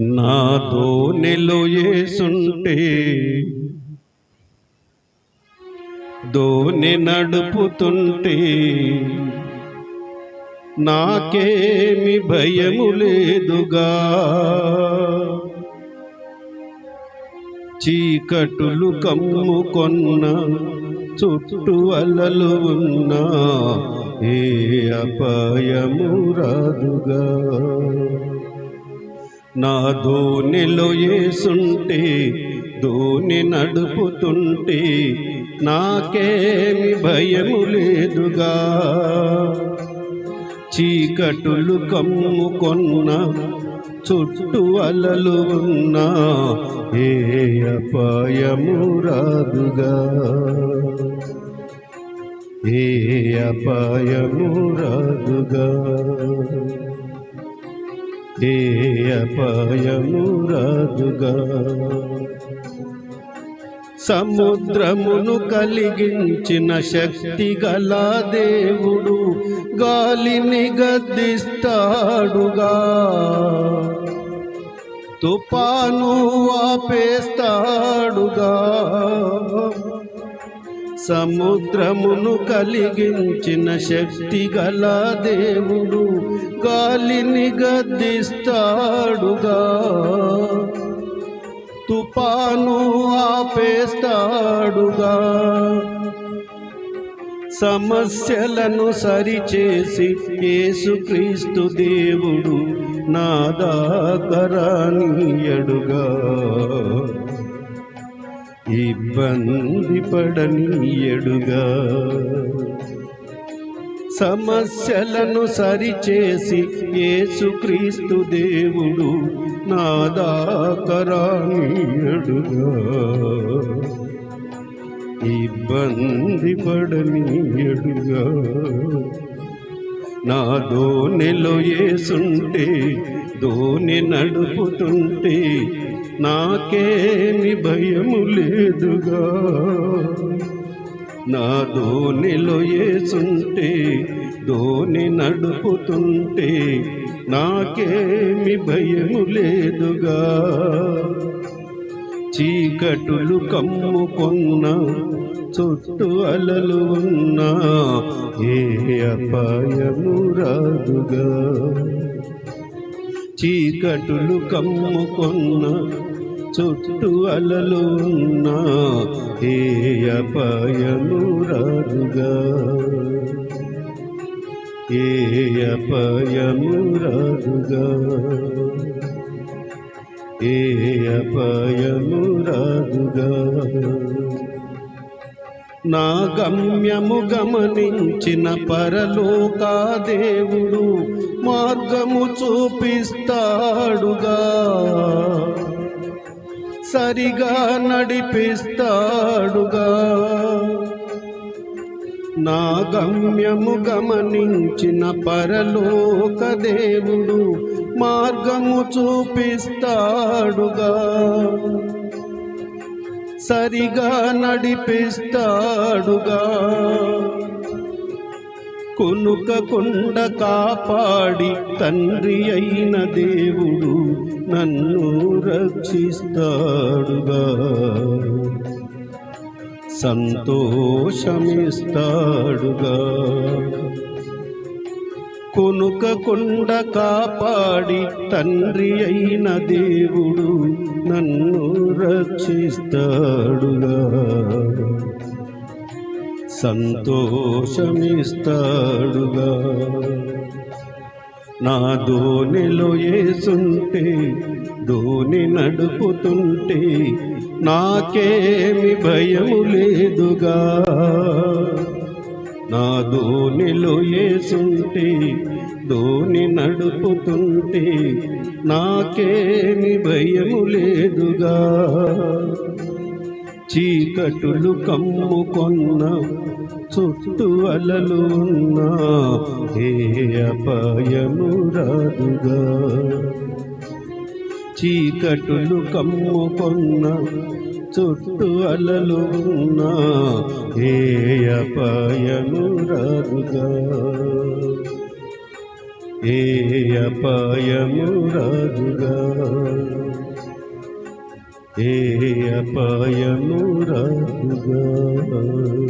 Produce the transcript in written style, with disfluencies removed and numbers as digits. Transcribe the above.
నా దోణిలో యేసుంటే దోణి నడుపుతుంటే నాకేమి భయము లేదుగా. చీకటులు కమ్ముకొన్న చుట్టూ అలలు ఉన్నా ఏ అపాయము రాదుగా. నా దోణిలో యేసుంటే దోణి నడుపుతుంటే నాకేమి భయము లేదుగా. చీకటులు కమ్ముకొన్న చుట్టూ అలలు ఉన్నా ఏ అపాయము రాదుగా. ఏ అపాయము రాదుగా. ఏ అపాయము రాదుగా. సముద్రమును కలిగించిన శక్తి గల దేవుడు గాలిని గద్దిస్తాడుగా. తుఫాను ఆపేస్తాడుగా. సముద్రమును కలిగించిన శక్తి గల దేవుడు గాలిని గద్దిస్తాడుగా. తుఫాను ఆపేస్తాడుగా. సమస్యలను సరిచేసి యేసుక్రీస్తు దేవుడు నాదాకరానీయడుగా. ఇబ్బంది పడనీయడుగా. సమస్యలను సరిచేసి యేసుక్రీస్తు దేవుడు నాదాకరానీయడుగా. ఇబ్బంది పడనీయడుగా. నా దోణిలో యేసుంటే దోణి నడుపుతుంటే నాకేమి భయము లేదుగా. నా దోణిలో యేసుంటే దోణి నడుపుతుంటే నాకేమి భయము లేదుగా. చీకటులు కమ్ముకొన్న చుట్టూ అలలు ఉన్నా ఏ అపాయము రాదుగా. చీకటులు కమ్ముకొన్న చుట్టూ అలలు ఉన్నా ఏ అపాయము రాదుగా. ఏ అపాయము రాదుగా. ఏ అపాయము రాదుగా. నా గమ్యము గమనించిన పరలోకా దేవుడు మార్గము చూపిస్తాడుగా. సరిగా నడిపిస్తాడుగా. నా గమ్యము గమనించిన పరలోక దేవుడు మార్గము చూపిస్తాడుగా. సరిగా నడిపిస్తాడుగా. కునుకకుండ కాపాడి తండ్రి అయిన దేవుడు నన్ను రక్షిస్తాడుగా. సంతోషమిస్తాడుగా. కునుకకుండ కాపాడి తండ్రి అయిన దేవుడు నన్ను రక్షిస్తాడుగా. సంతోషమిస్తాడుగా. నా దోణిలో యేసుంటే దోణి నడుపుతుంటే నాకేమి భయము లేదుగా. నా దోణిలో యేసుంటే దోణి నడుపుతుంటే నాకేమి భయము లేదుగా. చీకటులు కమ్ముకొన్న చుట్టూ అలలు ఉన్నా ఏ అపాయము రాదుగా. చీకటులు కమ్ముకొన్న చుట్టూ అలలు ఉన్నా ఏ అపాయము రాదుగా. ఏ అపాయము రాదుగా, ఏ అపాయము రాదుగా.